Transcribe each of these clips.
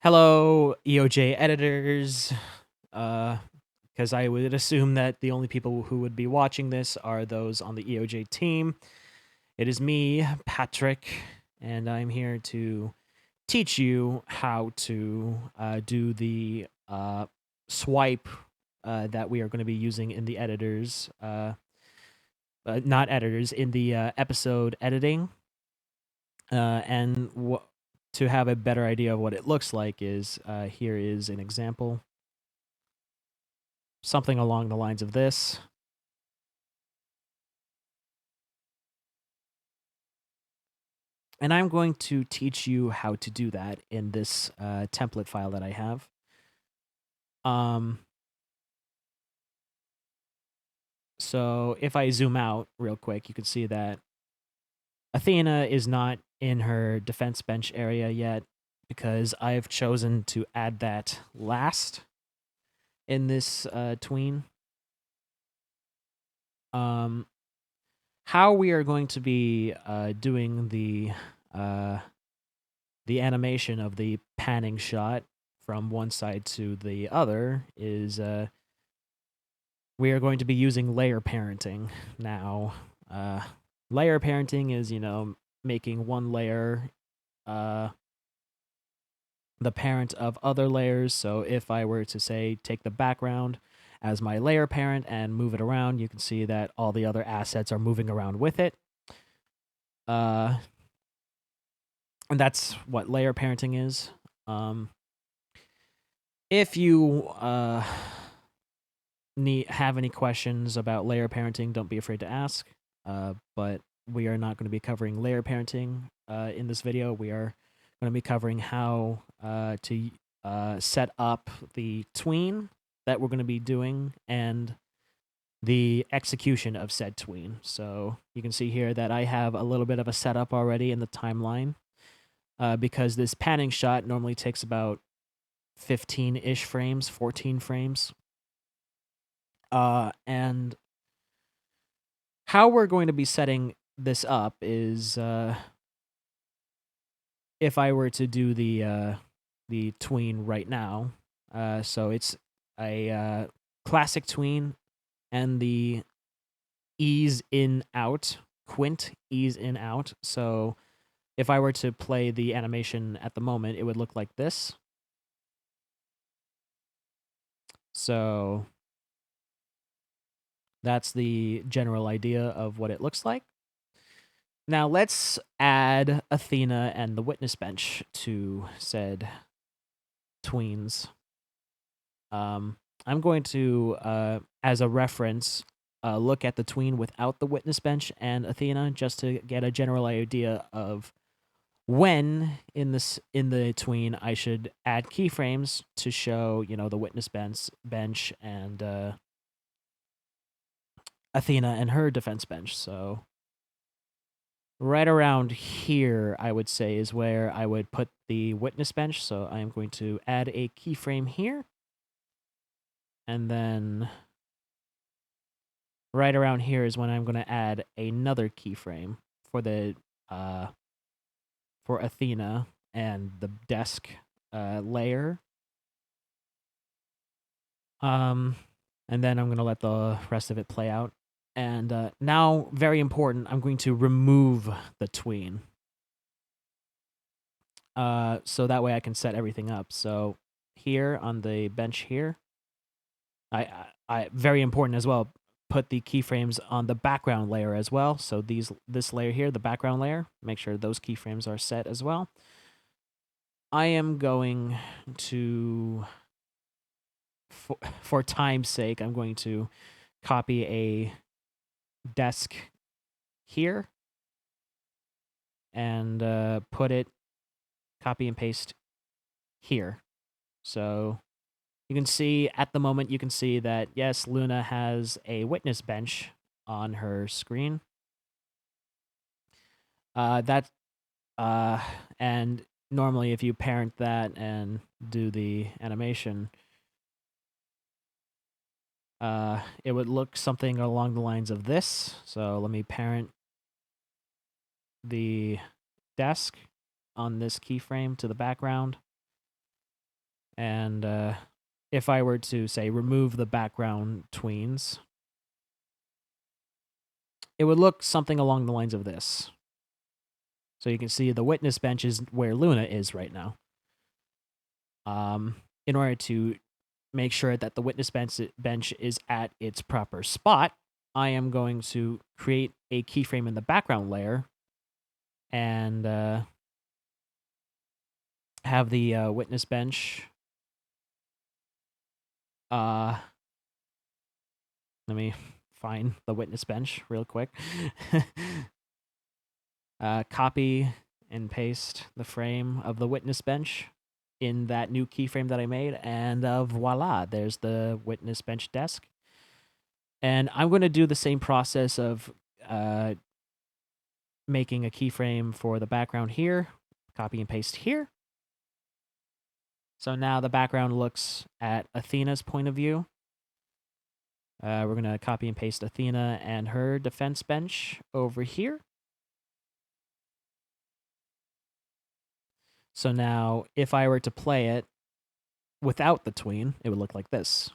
Hello, EOJ editors. Because I would assume that the only people who would be watching this are those on the EOJ team. It is me, Patrick, and I'm here to teach you how to do the swipe that we are going to be using in the editors, not editors, in the episode editing. And to have a better idea of what it looks like is here is an example. Something along the lines of this. And I'm going to teach you how to do that in this template file that I have. So if I zoom out real quick, you can see that Athena is not in her defense bench area yet because I've chosen to add that last in this tween. How we are going to be doing the animation of the panning shot from one side to the other is we are going to be using layer parenting now. Layer parenting is, making one layer the parent of other layers. So if I were to say take the background as my layer parent and move it around, you can see that all the other assets are moving around with it. And that's what layer parenting is. If you have any questions about layer parenting, don't be afraid to ask. But we are not going to be covering layer parenting in this video. We are going to be covering how to set up the tween that we're going to be doing and the execution of said tween. So you can see here that I have a little bit of a setup already in the timeline because this panning shot normally takes about 15-ish frames, 14 frames. And how we're going to be setting this up is if I were to do the tween right now. So it's a classic tween and the ease in out, quint ease in out. So if I were to play the animation at the moment, it would look like this. So that's the general idea of what it looks like. Now let's add Athena and the witness bench to said tweens. I'm going to, as a reference, look at the tween without the witness bench and Athena just to get a general idea of when in the tween I should add keyframes to show the witness bench and Athena and her defense bench. So right around here, I would say, is where I would put the witness bench. So I am going to add a keyframe here. And then right around here is when I'm going to add another keyframe for the for Athena and the desk layer. And then I'm going to let the rest of it play out. And now, very important, I'm going to remove the tween. So that way I can set everything up. So here on the bench here, I very important as well, put the keyframes on the background layer as well. So this layer here, the background layer, make sure those keyframes are set as well. I am going to, for time's sake, I'm going to copy a desk here and put it, copy and paste here. So you can see at the moment, you can see that, yes, Luna has a witness bench on her screen. And normally if you parent that and do the animation, it would look something along the lines of this. So let me parent the desk on this keyframe to the background. And if I were to, say, remove the background tweens, it would look something along the lines of this. So you can see the witness bench is where Luna is right now. In order to make sure that the witness bench is at its proper spot, I am going to create a keyframe in the background layer and have the witness bench. Let me find the witness bench real quick. Copy and paste the frame of the witness bench in that new keyframe that I made, and voila, there's the witness bench desk. And I'm going to do the same process of making a keyframe for the background here, copy and paste here. So now the background looks at Athena's point of view. We're going to copy and paste Athena and her defense bench over here. So now if I were to play it without the tween, it would look like this.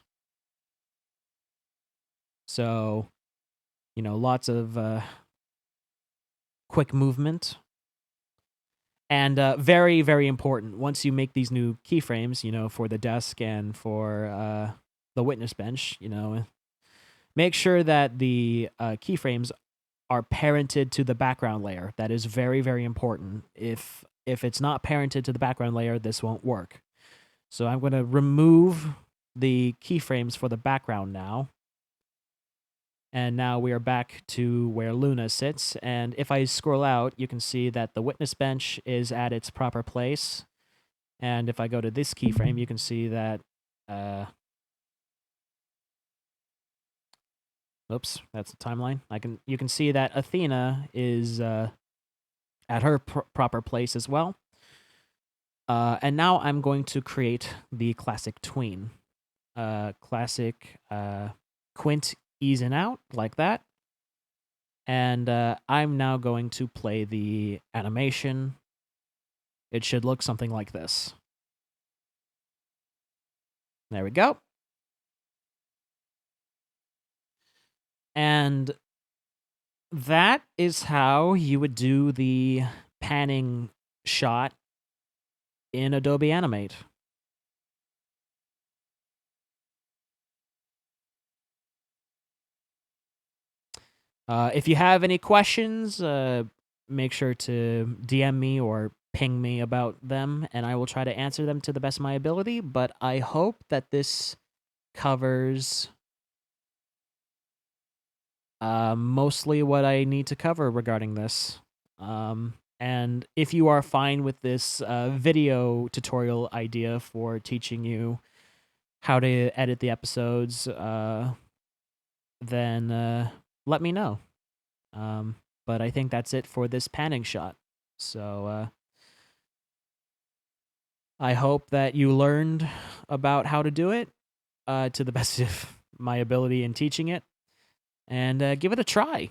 So, you know, lots of quick movement. And very, very important, once you make these new keyframes, you know, for the desk and for the witness bench, you know, make sure that the keyframes are parented to the background layer. That is very, very important. If it's not parented to the background layer, this won't work. So I'm going to remove the keyframes for the background now. And now we are back to where Luna sits. And if I scroll out, you can see that the witness bench is at its proper place. And if I go to this keyframe, you can see that... oops, that's the timeline. You can see that Athena is at her proper place as well. And now I'm going to create the classic tween. Classic quint ease in out, like that. And I'm now going to play the animation. It should look something like this. There we go. And that is how you would do the panning shot in Adobe Animate. If you have any questions, make sure to DM me or ping me about them, and I will try to answer them to the best of my ability. But I hope that this covers mostly what I need to cover regarding this. And if you are fine with this video tutorial idea for teaching you how to edit the episodes, then let me know. But I think that's it for this panning shot. So I hope that you learned about how to do it to the best of my ability in teaching it. And give it a try.